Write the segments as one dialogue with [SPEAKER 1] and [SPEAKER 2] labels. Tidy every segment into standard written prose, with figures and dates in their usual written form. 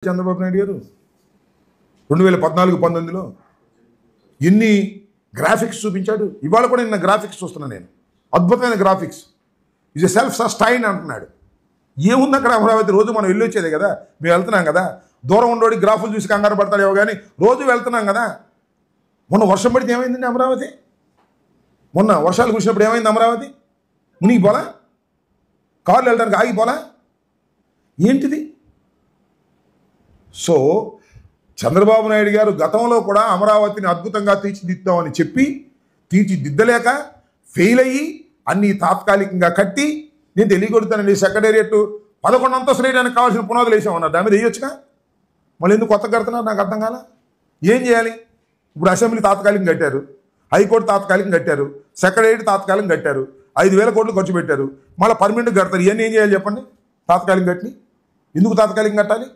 [SPEAKER 1] చంద్రబాబు నాయుడు గారు 2014-19లో ఎన్ని గ్రాఫిక్స్ చూపించాడు. ఇవాళ కూడా నిన్న గ్రాఫిక్స్ చూస్తున్నాను నేను. అద్భుతమైన graphics. Is a self sustain అంటున్నాడు. ఏముంది అక్కడ అమరావతి? రోజు మనం వెళ్ళి వచ్చేదే కదా, మేము వెళ్తున్నాం కదా. దూరం ఉండోడి గ్రాఫులు చూసి కంగారు పడతాడేమో కానీ రోజు వెళ్తున్నాం కదా. మొన్న వర్షం పడితే ఏమైందండి అమరావతి? మొన్న వర్షాలు కురిసినప్పుడు ఏమైంది అమరావతి? మునిగిపోలా? కార్లు వెళ్ళడానికి ఆగిపోలా? ఏంటిది? సో చంద్రబాబు నాయుడు గారు గతంలో కూడా అమరావతిని అద్భుతంగా తీర్చిదిద్దామని చెప్పి తీర్చిదిద్దలేక ఫెయిల్ అయ్యి అన్నీ తాత్కాలికంగా కట్టి, నేను తెలియగొడుతానండి సెక్రటేరియట్ 11 అంతస్తులు వేయడానికి కావాల్సిన పునాదులు వేసామన్నారు. దాని మీద వేయొచ్చుగా. మళ్ళీ ఎందుకు కొత్త కడుతున్నారు? నాకు అర్థం కాల. ఏం చేయాలి ఇప్పుడు? అసెంబ్లీ తాత్కాలికంగా కట్టారు, హైకోర్టు తాత్కాలికంగా కట్టారు, సెక్రటేరియట్ తాత్కాలికంగా కట్టారు, 5,000 కోట్లు ఖర్చు పెట్టారు, మళ్ళీ పర్మనెంట్గా కడతారు. ఇవన్నీ ఏం చేయాలి చెప్పండి? తాత్కాలికంగా కట్టి ఎందుకు తాత్కాలికంగా కట్టాలి?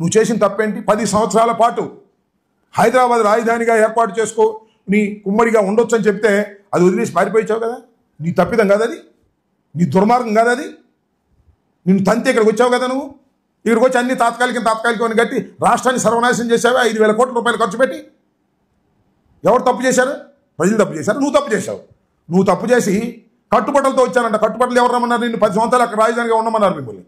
[SPEAKER 1] నువ్వు చేసిన తప్పేంటి? 10 సంవత్సరాల పాటు హైదరాబాద్ రాజధానిగా ఏర్పాటు చేసుకో, నీ ఉమ్మడిగా ఉండొచ్చు అని చెప్తే అది వదిలేసి పారిపోయించావు కదా. నీ తప్పిదం కదా అది, నీ దుర్మార్గం కదా అది. నిన్ను తంతే ఇక్కడికి వచ్చావు కదా. నువ్వు ఇక్కడికి వచ్చి అన్ని తాత్కాలికం అని కట్టి రాష్ట్రాన్ని సర్వనాశనం చేసావు. 5,000 కోట్ల రూపాయలు ఖర్చు పెట్టి. ఎవరు తప్పు చేశారు? ప్రజలు తప్పు చేశారు. నువ్వు తప్పు చేశావు. నువ్వు తప్పు చేసి కట్టుబట్టలతో వచ్చానంట. కట్టుబట్టలు ఎవరు రమ్మన్నారు? నిన్ను 10 సంవత్సరాలు అక్కడ రాజధానిగా ఉండమన్నారు. మిమ్మల్ని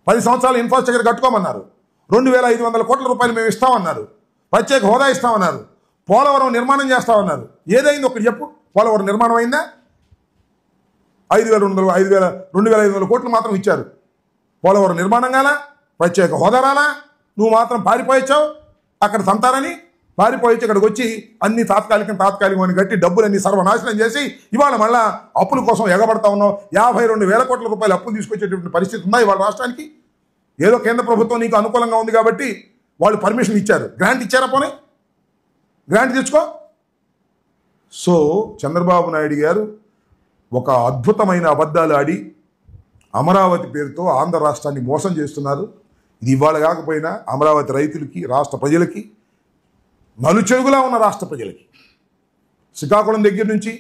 [SPEAKER 1] 10 సంవత్సరాలు ఇన్ఫ్రాస్ట్రక్చర్ కట్టుకోమన్నారు. 2,500 కోట్ల రూపాయలు మేము ఇస్తామన్నారు. ప్రత్యేక హోదా ఇస్తామన్నారు. పోలవరం నిర్మాణం చేస్తామన్నారు. ఏదైంది ఒకటి చెప్పు? పోలవరం నిర్మాణం అయిందా? 2,500 కోట్లు మాత్రం ఇచ్చారు. పోలవరం నిర్మాణం కాలా? ప్రత్యేక హోదా రాలా? నువ్వు మాత్రం పారిపోయించావు. అక్కడ తంతారని పారిపోయించి ఇక్కడికి వచ్చి అన్ని తాత్కాలికం అని కట్టి డబ్బులన్నీ సర్వనాశనం చేసి ఇవాళ మళ్ళా అప్పుల కోసం ఎగబడతా ఉన్నావు. 52,000 కోట్ల రూపాయలు అప్పులు తీసుకొచ్చేటువంటి పరిస్థితి ఉందా ఇవాళ రాష్ట్రానికి? ఏదో కేంద్ర ప్రభుత్వం నీకు అనుకూలంగా ఉంది కాబట్టి వాళ్ళు పర్మిషన్ ఇచ్చారు. గ్రాంట్ ఇచ్చారా? పోనీ గ్రాంట్ తెచ్చుకో. సో చంద్రబాబు నాయుడు గారు ఒక అద్భుతమైన అబద్ధాలు ఆడి అమరావతి పేరుతో ఆంధ్ర రాష్ట్రాన్ని మోసం చేస్తున్నారు. ఇది ఇవాళ కాకపోయినా అమరావతి రైతులకి, రాష్ట్ర ప్రజలకి, నలుచెరుగులా ఉన్న రాష్ట్ర ప్రజలకి, శ్రీకాకుళం దగ్గర నుంచి